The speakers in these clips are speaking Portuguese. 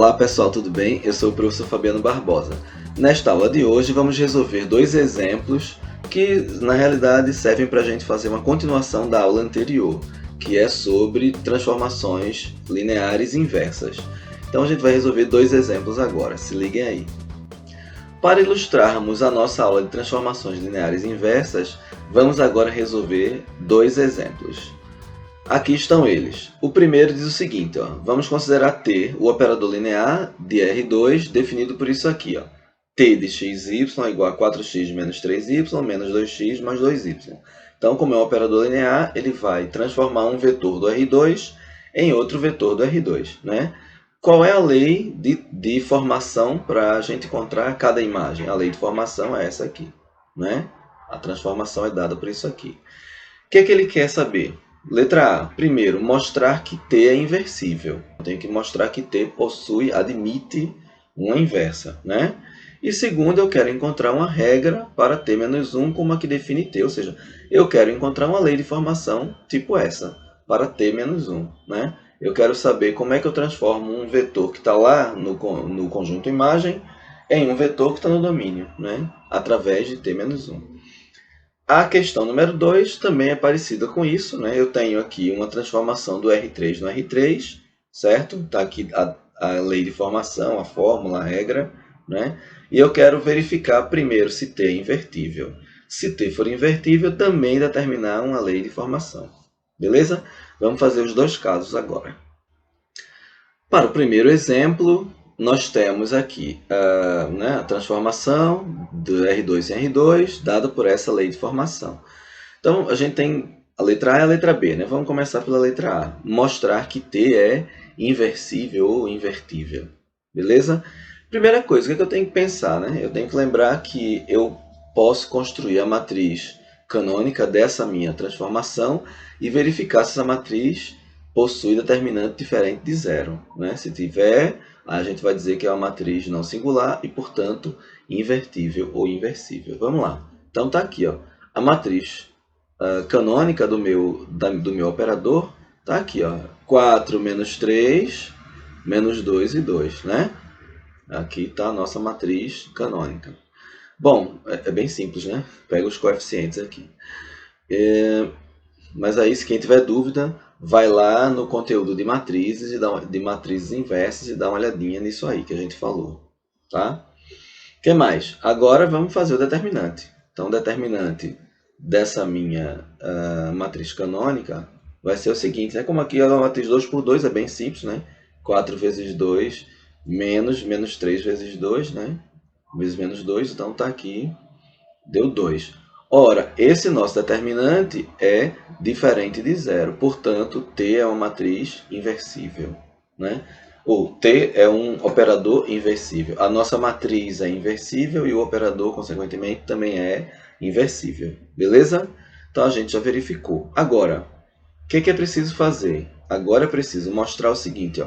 Olá pessoal, tudo bem? Eu sou o professor Fabiano Barbosa. Nesta aula de hoje vamos resolver dois exemplos que na realidade servem para a gente fazer uma continuação da aula anterior, que é sobre transformações lineares inversas. Então a gente vai resolver dois exemplos agora, se liguem aí. Para ilustrarmos a nossa aula de transformações lineares inversas, vamos agora resolver dois exemplos. Aqui estão eles. O primeiro diz o seguinte, vamos considerar T, o operador linear de R2, definido por isso aqui. T de xy é igual a 4x menos 3y menos 2x mais 2y. Então, como é um operador linear, ele vai transformar um vetor do R2 em outro vetor do R2. Né? Qual é a lei de formação para a gente encontrar cada imagem? A lei de formação é essa aqui. Né? A transformação é dada por isso aqui. O que é que ele quer saber? Letra A. Primeiro, mostrar que T é inversível. Eu tenho que mostrar que T admite uma inversa. Né? E segundo, eu quero encontrar uma regra para T menos 1 como a que define T. Ou seja, eu quero encontrar uma lei de formação tipo essa, para T menos 1. Né? Eu quero saber como é que eu transformo um vetor que está lá no conjunto imagem em um vetor que está no domínio, né? Através de T menos 1. A questão número 2 também é parecida com isso, né? Eu tenho aqui uma transformação do R3 no R3, certo? Está aqui a lei de formação, a fórmula, a regra, né? E eu quero verificar primeiro se T é invertível. Se T for invertível, também determinar uma lei de formação. Beleza? Vamos fazer os dois casos agora. Para o primeiro exemplo, nós temos aqui a transformação do R2 em R2, dada por essa lei de formação. Então, a gente tem a letra A e a letra B. Né? Vamos começar pela letra A. Mostrar que T é inversível ou invertível. Beleza? Primeira coisa, o que eu tenho que pensar? Né? Eu tenho que lembrar que eu posso construir a matriz canônica dessa minha transformação e verificar se essa matriz possui determinante diferente de zero. Né? Se tiver, a gente vai dizer que é uma matriz não singular e, portanto, invertível ou inversível. Vamos lá. Então, está aqui. A matriz canônica do meu operador está aqui. 4 menos 3, menos 2 e 2. Né? Aqui está a nossa matriz canônica. Bom, é bem simples, né? Pega os coeficientes aqui. Mas aí, se quem tiver dúvida, vai lá no conteúdo de matrizes de matrizes inversas e dá uma olhadinha nisso aí que a gente falou. Tá? O que mais? Agora vamos fazer o determinante. Então, o determinante dessa minha matriz canônica vai ser o seguinte, né? Como aqui é uma matriz 2 por 2, é bem simples, né? 4 vezes 2 menos 3 vezes 2, né? Vezes menos 2, então está aqui, deu 2. Ora, esse nosso determinante é diferente de zero, portanto, T é uma matriz inversível. Né? Ou T é um operador inversível. A nossa matriz é inversível e o operador, consequentemente, também é inversível. Beleza? Então, a gente já verificou. Agora, o que é preciso fazer? Agora é preciso mostrar o seguinte,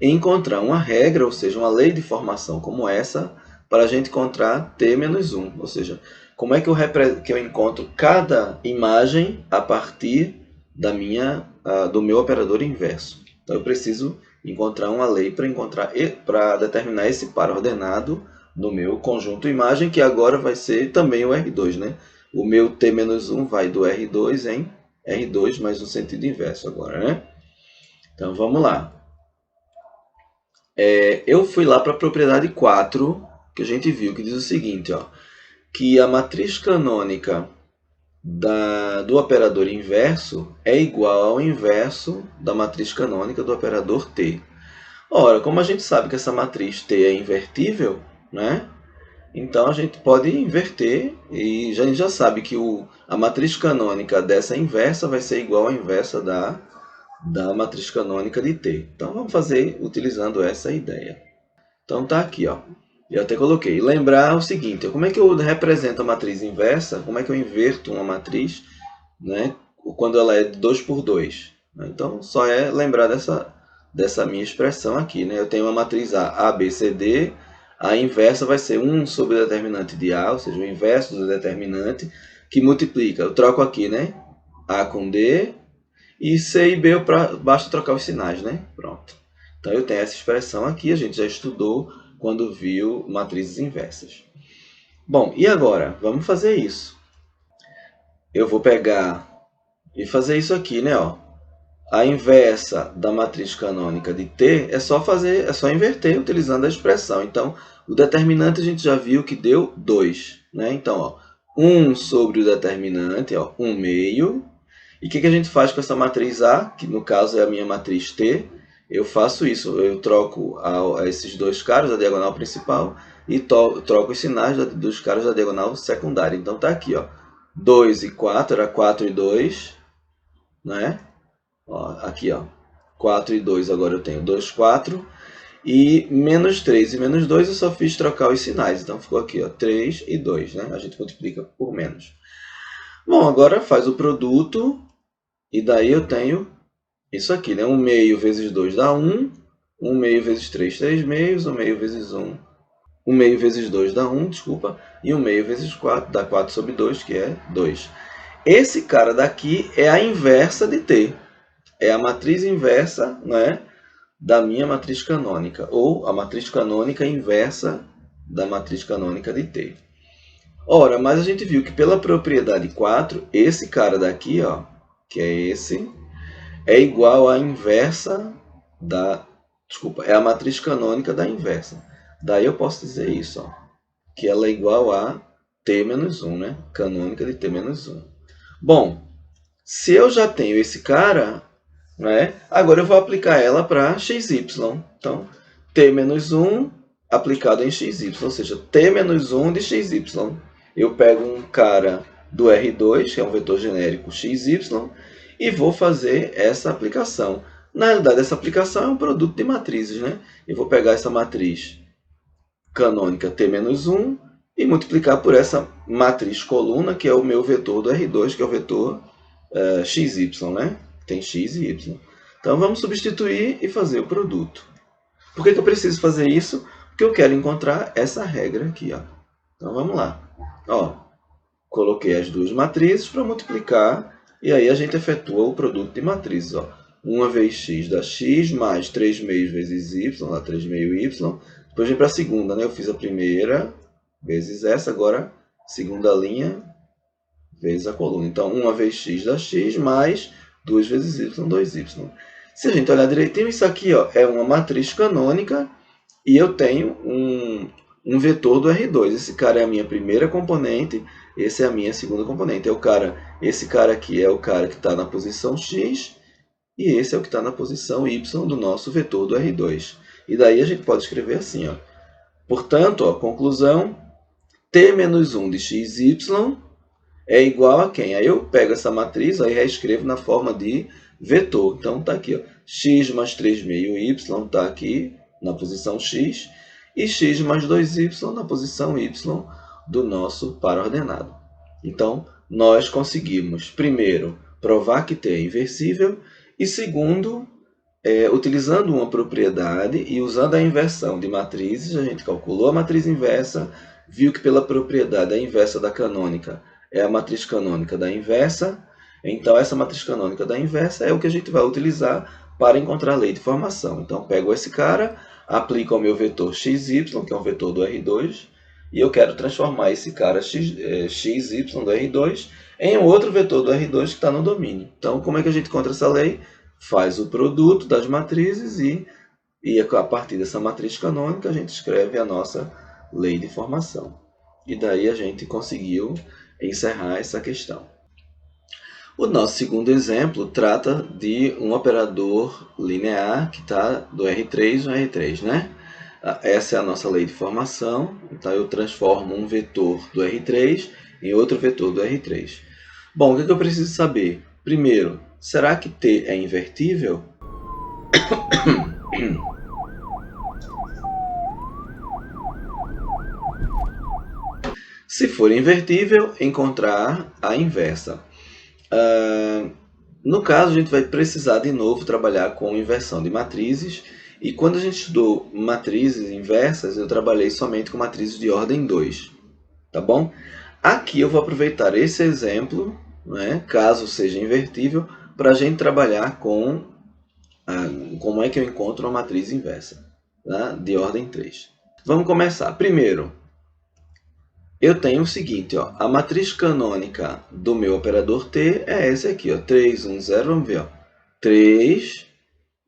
encontrar uma regra, ou seja, uma lei de formação como essa, para a gente encontrar T menos 1. Ou seja, como é que eu encontro cada imagem a partir do meu operador inverso? Então, eu preciso encontrar uma lei para determinar esse par ordenado no meu conjunto imagem, que agora vai ser também o R2. Né? O meu T menos 1 vai do R2 em R2, mas no sentido inverso agora. Né? Então, vamos lá. Eu fui lá para a propriedade 4, que a gente viu, que diz o seguinte, que a matriz canônica do operador inverso é igual ao inverso da matriz canônica do operador T. Ora, como a gente sabe que essa matriz T é invertível, né? Então a gente pode inverter e a gente já sabe que a matriz canônica dessa inversa vai ser igual à inversa da matriz canônica de T. Então vamos fazer utilizando essa ideia. Então está aqui, eu até coloquei. Lembrar o seguinte, como é que eu represento a matriz inversa? Como é que eu inverto uma matriz, né, quando ela é 2 por 2? Então, só é lembrar dessa minha expressão aqui. Né? Eu tenho uma matriz A, B, C, D. A inversa vai ser 1 sobre o determinante de A, ou seja, o inverso do determinante, que multiplica. Eu troco aqui, né? A com D, e C e B basta trocar os sinais. Né? Pronto. Então eu tenho essa expressão aqui, a gente já estudou quando viu matrizes inversas. Bom, e agora? Vamos fazer isso. Eu vou pegar e fazer isso aqui, né? Ó. A inversa da matriz canônica de T é só inverter utilizando a expressão. Então, o determinante a gente já viu que deu 2. Né? Então, ó, 1 sobre o determinante, ó, 1 meio. E o que a gente faz com essa matriz A, que no caso é a minha matriz T? Eu faço isso, eu troco esses dois caras da diagonal principal e troco os sinais dos caras da diagonal secundária. Então, está aqui, ó, 2 e 4, era 4 e 2, né? Ó, aqui, ó, 4 e 2, agora eu tenho 2, 4. E menos 3 e menos 2 eu só fiz trocar os sinais. Então ficou aqui, ó, 3 e 2, né? A gente multiplica por menos. Bom, agora faz o produto. E daí eu tenho isso aqui, né? 1 meio vezes 2 dá 1. 1 meio vezes 3, 3 meios. 1 meio vezes 1. 1 meio vezes 2 dá 1, desculpa. E 1 meio vezes 4 dá 4 sobre 2, que é 2. Esse cara daqui é a inversa de T. É a matriz inversa, né, da minha matriz canônica. Ou a matriz canônica inversa da matriz canônica de T. Ora, mas a gente viu que pela propriedade 4, esse cara daqui, ó, que é esse, é igual à inversa da... Desculpa, é a matriz canônica da inversa. Daí eu posso dizer isso, ó, que ela é igual a T menos 1, né? Canônica de T menos 1. Bom, se eu já tenho esse cara, né, agora eu vou aplicar ela para xy. Então, T menos 1 aplicado em xy, ou seja, T menos 1 de xy. Eu pego um cara do R2, que é um vetor genérico xy, e vou fazer essa aplicação. Na realidade, essa aplicação é um produto de matrizes, né? Eu vou pegar essa matriz canônica T menos 1 e multiplicar por essa matriz coluna, que é o meu vetor do R2, que é o vetor xy, né? Tem x e y. Então, vamos substituir e fazer o produto. Por que eu preciso fazer isso? Porque eu quero encontrar essa regra aqui, ó. Então, vamos lá. Ó, coloquei as duas matrizes para multiplicar, e aí a gente efetua o produto de matrizes. Ó. 1 vezes x dá x, mais 3 meios vezes y, dá 3 meio y. Depois vem para a segunda, né? Eu fiz a primeira vezes essa, agora segunda linha vezes a coluna. Então, 1 vezes x dá x, mais 2 vezes y, 2y. Se a gente olhar direitinho, isso aqui, ó, é uma matriz canônica e eu tenho um vetor do R2. Esse cara é a minha primeira componente, esse é a minha segunda componente. Esse cara aqui é o cara que está na posição x e esse é o que está na posição y do nosso vetor do R2. E daí a gente pode escrever assim, ó. Portanto, ó, conclusão, T menos 1 de xy é igual a quem? Aí eu pego essa matriz e reescrevo na forma de vetor. Então, está aqui, ó, x mais 3 meio y está aqui na posição x e x mais 2y na posição y do nosso par ordenado. Então, nós conseguimos, primeiro, provar que T é inversível e, segundo, utilizando uma propriedade e usando a inversão de matrizes, a gente calculou a matriz inversa, viu que pela propriedade a inversa da canônica é a matriz canônica da inversa. Então, essa matriz canônica da inversa é o que a gente vai utilizar para encontrar a lei de formação. Então, pego esse cara, aplico ao meu vetor xy, que é um vetor do R2, e eu quero transformar esse cara xy do R2 em um outro vetor do R2 que está no domínio. Então, como é que a gente encontra essa lei? Faz o produto das matrizes e a partir dessa matriz canônica a gente escreve a nossa lei de formação. E daí a gente conseguiu encerrar essa questão. O nosso segundo exemplo trata de um operador linear que está do R3 no R3, né? Essa é a nossa lei de formação. Então, eu transformo um vetor do R3 em outro vetor do R3. Bom, o que eu preciso saber? Primeiro, será que T é invertível? Se for invertível, encontrar a inversa. No caso, a gente vai precisar de novo trabalhar com inversão de matrizes. E quando a gente estudou matrizes inversas, eu trabalhei somente com matrizes de ordem 2. Tá bom? Aqui eu vou aproveitar esse exemplo, né, caso seja invertível, para a gente trabalhar com como é que eu encontro uma matriz inversa, tá? De ordem 3. Vamos começar. Primeiro, eu tenho o seguinte, ó, a matriz canônica do meu operador T é essa aqui, ó, 3, 1, 0, vamos ver, ó, 3,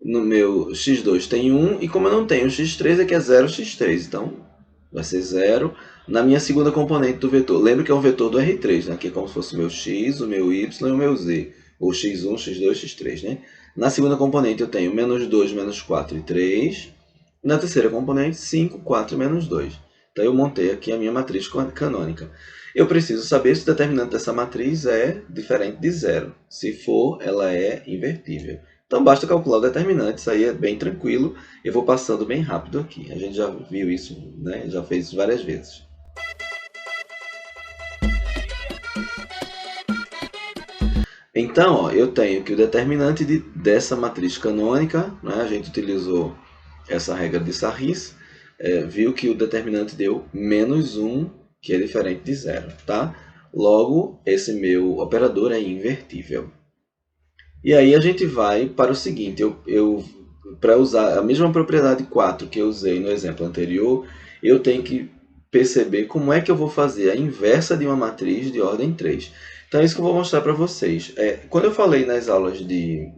no meu x2 tem 1, e como eu não tenho x3, aqui é 0, x3, então vai ser 0. Na minha segunda componente do vetor, lembra que é um vetor do R3, né, que é como se fosse o meu x, o meu y e o meu z, ou x1, x2, x3, né? Na segunda componente eu tenho menos 2, menos 4 e 3. Na terceira componente, 5, 4 e menos 2. Então eu montei aqui a minha matriz canônica. Eu preciso saber se o determinante dessa matriz é diferente de zero. Se for, ela é invertível. Então basta calcular o determinante, isso aí é bem tranquilo. Eu vou passando bem rápido aqui. A gente já viu isso, né? Já fez isso várias vezes. Então, ó, eu tenho que o determinante dessa matriz canônica, né, a gente utilizou essa regra de Sarris, viu que o determinante deu menos 1, que é diferente de zero, tá? Logo, esse meu operador é invertível. E aí a gente vai para o seguinte, para usar a mesma propriedade 4 que eu usei no exemplo anterior, eu tenho que perceber como é que eu vou fazer a inversa de uma matriz de ordem 3. Então é isso que eu vou mostrar para vocês. Quando eu falei nas aulas de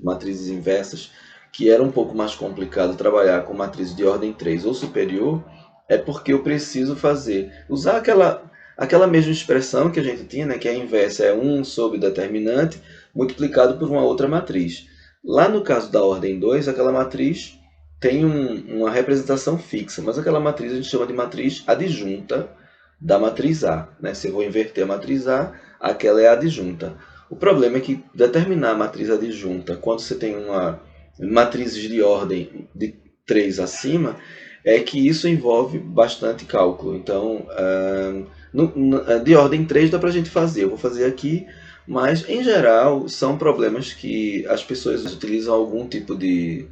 matrizes inversas, que era um pouco mais complicado trabalhar com matrizes de ordem 3 ou superior, é porque eu preciso usar aquela mesma expressão que a gente tinha, né, que a inversa é 1 sobre determinante, multiplicado por uma outra matriz. Lá no caso da ordem 2, aquela matriz tem uma representação fixa, mas aquela matriz a gente chama de matriz adjunta da matriz A, né? Se eu vou inverter a matriz A, aquela é a adjunta. O problema é que determinar a matriz adjunta, quando você tem matrizes de ordem de 3 acima, é que isso envolve bastante cálculo. Então, de ordem 3 dá para a gente fazer. Eu vou fazer aqui, mas, em geral, são problemas que as pessoas utilizam algum tipo de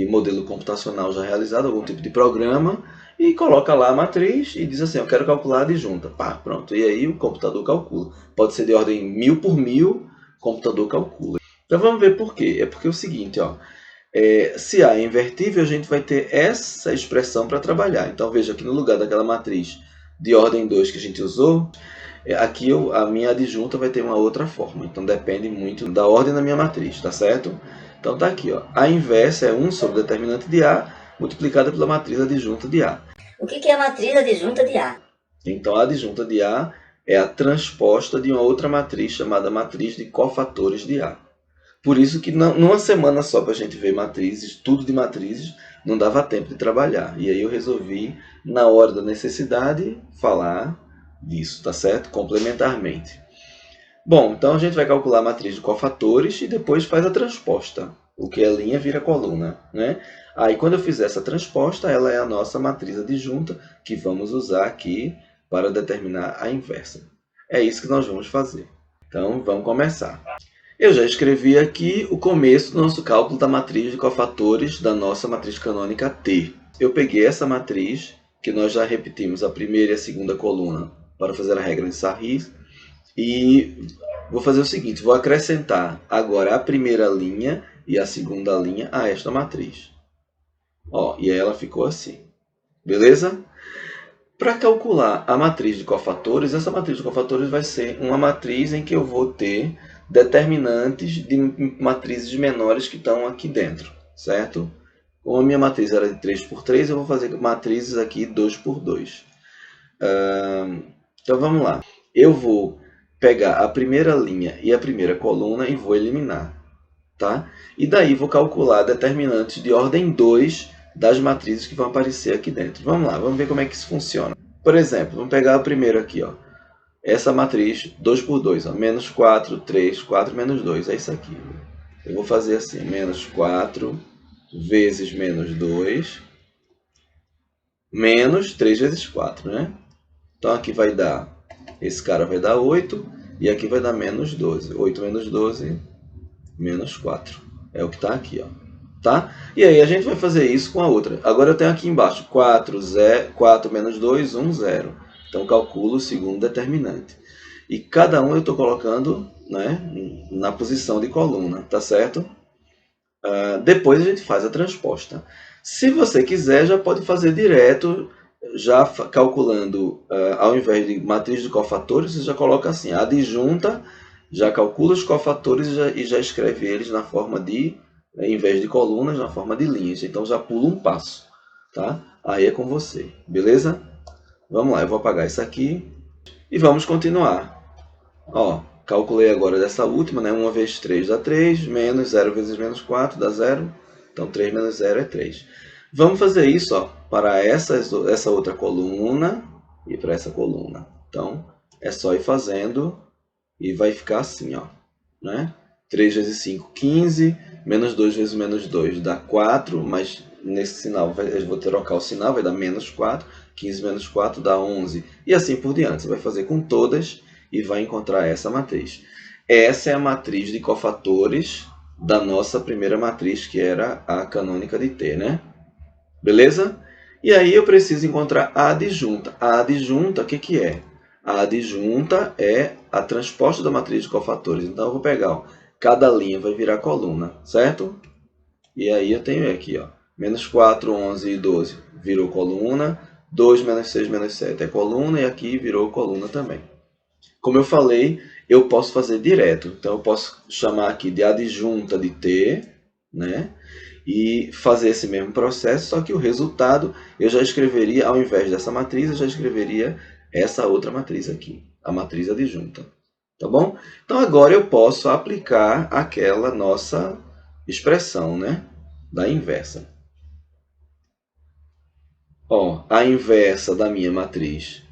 modelo computacional já realizado, algum tipo de programa, e coloca lá a matriz e diz assim, eu quero calcular a adjunta. Pá, pronto. E aí o computador calcula. Pode ser de ordem 1000 por 1000, o computador calcula. Então vamos ver por quê. É porque é o seguinte, ó, se A é invertível, a gente vai ter essa expressão para trabalhar. Então veja que no lugar daquela matriz de ordem 2 que a gente usou, aqui a minha adjunta vai ter uma outra forma. Então depende muito da ordem da minha matriz, tá certo? Então tá aqui, ó. A inversa é 1 sobre o determinante de A multiplicada pela matriz adjunta de A. O que é a matriz adjunta de A? Então a adjunta de A é a transposta de uma outra matriz chamada matriz de cofatores de A. Por isso que numa semana só para a gente ver matrizes, tudo de matrizes, não dava tempo de trabalhar. E aí eu resolvi, na hora da necessidade, falar disso, tá certo? Complementarmente. Bom, então a gente vai calcular a matriz de cofatores e depois faz a transposta. O que é linha vira coluna, né? Aí quando eu fizer essa transposta, ela é a nossa matriz adjunta que vamos usar aqui para determinar a inversa. É isso que nós vamos fazer. Então vamos começar. Eu já escrevi aqui o começo do nosso cálculo da matriz de cofatores da nossa matriz canônica T. Eu peguei essa matriz, que nós já repetimos a primeira e a segunda coluna para fazer a regra de Sarris, e vou fazer o seguinte, vou acrescentar agora a primeira linha e a segunda linha a esta matriz. Ó, e aí ela ficou assim. Beleza? Para calcular a matriz de cofatores, essa matriz de cofatores vai ser uma matriz em que eu vou ter determinantes de matrizes menores que estão aqui dentro, certo? Como a minha matriz era de 3 por 3, eu vou fazer matrizes aqui 2 por 2. Então vamos lá. Eu vou pegar a primeira linha e a primeira coluna e vou eliminar, tá? E daí vou calcular determinantes de ordem 2 das matrizes que vão aparecer aqui dentro. Vamos lá, vamos ver como é que isso funciona. Por exemplo, vamos pegar a primeira aqui, ó. Essa matriz 2 por 2, ó, menos 4, 3, 4, menos 2, é isso aqui. Eu vou fazer assim, menos 4 vezes menos 2, menos 3 vezes 4, né? Então aqui vai dar, esse cara vai dar 8, e aqui vai dar menos 12. 8 menos 12, menos 4. É o que está aqui, ó. Tá? E aí a gente vai fazer isso com a outra. Agora eu tenho aqui embaixo 4, 4 menos 2, 1, 0. Então calculo o segundo determinante. E cada um eu estou colocando, né, na posição de coluna, tá certo? Depois a gente faz a transposta. Se você quiser, já pode fazer direto, já calculando, ao invés de matriz de cofatores, você já coloca assim, a adjunta, já calcula os cofatores e já escreve eles na forma de, em vez de colunas, na forma de linhas. Então já pula um passo, tá? Aí é com você, beleza? Vamos lá, eu vou apagar isso aqui e vamos continuar. Ó, calculei agora dessa última, né? 1 vezes 3 dá 3, menos 0 vezes menos 4 dá 0. Então 3 menos 0 é 3. Vamos fazer isso, ó, para essa outra coluna e para essa coluna. Então é só ir fazendo e vai ficar assim, ó, né? 3 vezes 5, 15, menos 2 vezes menos 2 dá 4, mas nesse sinal eu vou trocar o sinal, vai dar menos 4, 15 menos 4 dá 11, e assim por diante. Você vai fazer com todas e vai encontrar essa matriz. Essa é a matriz de cofatores da nossa primeira matriz, que era a canônica de T, né? Beleza? E aí eu preciso encontrar a adjunta. A adjunta, o que é? A adjunta é a transposta da matriz de cofatores. Então eu vou pegar, ó, cada linha vai virar coluna, certo? E aí eu tenho aqui, ó, menos 4, 11 e 12 virou coluna, 2 menos 6 menos 7 é coluna, e aqui virou coluna também. Como eu falei, eu posso fazer direto. Então eu posso chamar aqui de adjunta de T, né? E fazer esse mesmo processo, só que o resultado eu já escreveria, ao invés dessa matriz, eu já escreveria essa outra matriz aqui, a matriz adjunta. Tá bom? Então agora eu posso aplicar aquela nossa expressão, né? Da inversa. Ó, a inversa da minha matriz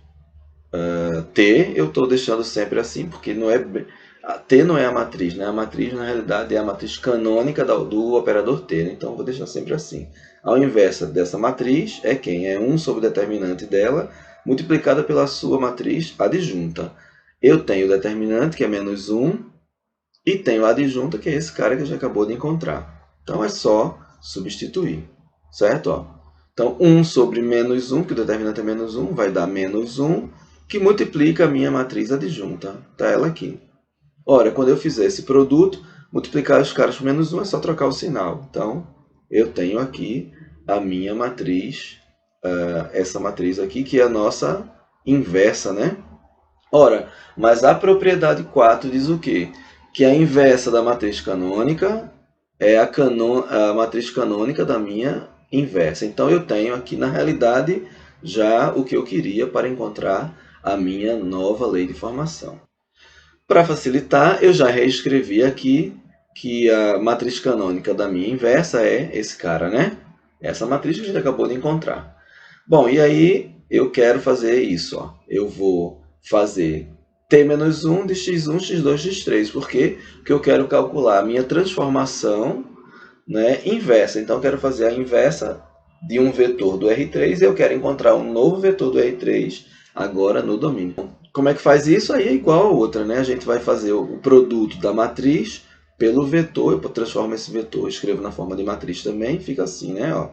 T, eu estou deixando sempre assim, porque não é, T não é a matriz, né? A matriz, na realidade, é a matriz canônica do operador T, né? Então, eu vou deixar sempre assim. Ao inversa dessa matriz é quem? É 1 sobre o determinante dela, multiplicada pela sua matriz adjunta. Eu tenho o determinante, que é menos 1, e tenho a adjunta, que é esse cara que a gente acabou de encontrar. Então, é só substituir, certo? Ó. Então, 1 sobre menos 1, que o determinante é menos 1, vai dar menos 1, que multiplica a minha matriz adjunta. Está ela aqui. Ora, quando eu fizer esse produto, multiplicar os caras por menos 1 é só trocar o sinal. Então, eu tenho aqui a minha matriz, essa matriz aqui, que é a nossa inversa, né? Ora, mas a propriedade 4 diz o quê? Que a inversa da matriz canônica é a matriz canônica da minha inversa. Então, eu tenho aqui, na realidade, já o que eu queria para encontrar a minha nova lei de formação. Para facilitar, eu já reescrevi aqui que a matriz canônica da minha inversa é esse cara, né? Essa matriz que a gente acabou de encontrar. Bom, e aí eu quero fazer isso, ó. Eu vou fazer t-1 de x1, x2, x3, porque eu quero calcular a minha transformação, né, inversa. Então, eu quero fazer a inversa de um vetor do R3 e eu quero encontrar um novo vetor do R3 agora no domínio. Como é que faz isso? Aí é igual a outra, né? A gente vai fazer o produto da matriz pelo vetor. Eu transformo esse vetor, escrevo na forma de matriz também, fica assim, né? Ó.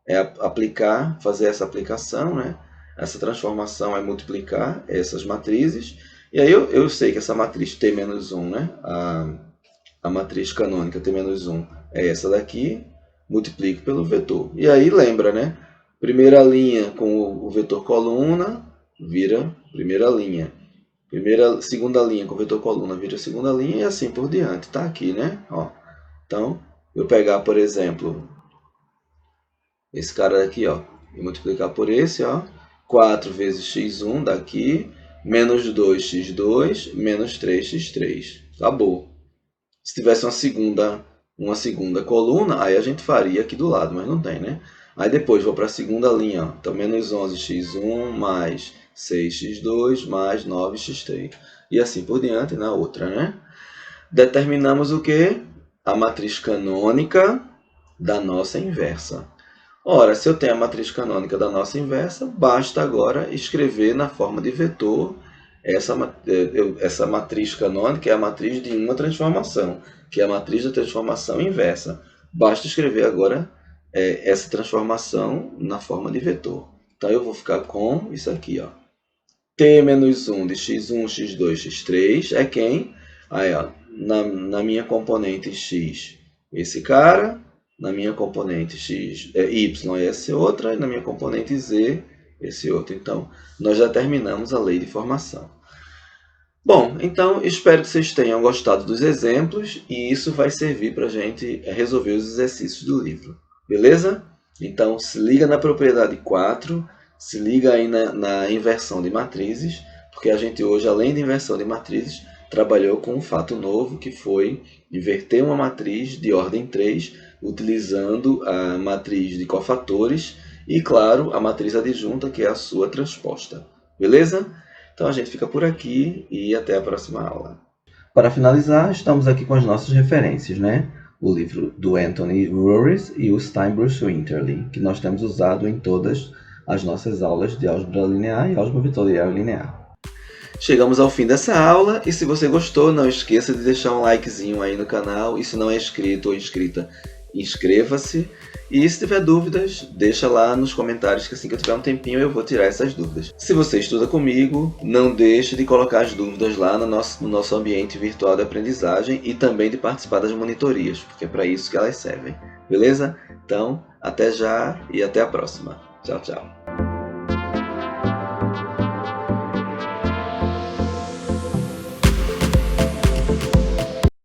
É aplicar, fazer essa aplicação, né? Essa transformação é multiplicar essas matrizes. E aí eu sei que essa matriz T-1, né? A matriz canônica T-1 é essa daqui, multiplico pelo vetor. E aí lembra, né? Primeira linha com o vetor coluna vira primeira linha. Segunda linha com o vetor coluna vira segunda linha e assim por diante. Tá aqui, né? Ó. Então, eu pegar, por exemplo, esse cara daqui, ó, e multiplicar por esse, ó, 4 vezes x1 daqui, menos 2x2, menos 3x3. Acabou. Se tivesse uma segunda coluna, aí a gente faria aqui do lado, mas não tem, né? Aí depois vou para a segunda linha, ó. Então menos 11x1 mais 6x2 mais 9x3. E assim por diante na outra, né? Determinamos o quê? A matriz canônica da nossa inversa. Ora, se eu tenho a matriz canônica da nossa inversa, basta agora escrever na forma de vetor essa matriz canônica é a matriz de uma transformação, que é a matriz da transformação inversa. Basta escrever agora essa transformação na forma de vetor. Então, eu vou ficar com isso aqui, ó. T-1 de x1, x2, x3 é quem? Aí, ó, na minha componente x, esse cara, na minha componente x, y é essa outra, e na minha componente z, esse outro. Então, nós já terminamos a lei de formação. Bom, então espero que vocês tenham gostado dos exemplos e isso vai servir para a gente resolver os exercícios do livro. Beleza? Então, se liga na propriedade 4, se liga aí na inversão de matrizes, porque a gente hoje, além de inversão de matrizes, trabalhou com um fato novo, que foi inverter uma matriz de ordem 3, utilizando a matriz de cofatores e, claro, a matriz adjunta, que é a sua transposta. Beleza? Então a gente fica por aqui e até a próxima aula. Para finalizar, estamos aqui com as nossas referências, né? O livro do Anthony Rorys e o Steinbruch Winterly, que nós temos usado em todas as nossas aulas de álgebra linear e álgebra vetorial linear. Chegamos ao fim dessa aula e se você gostou, não esqueça de deixar um likezinho aí no canal e se não é inscrito ou inscrita, inscreva-se. E se tiver dúvidas, deixa lá nos comentários que assim que eu tiver um tempinho eu vou tirar essas dúvidas. Se você estuda comigo, não deixe de colocar as dúvidas lá no nosso ambiente virtual de aprendizagem e também de participar das monitorias, porque é para isso que elas servem. Beleza? Então, até já e até a próxima. Tchau, tchau.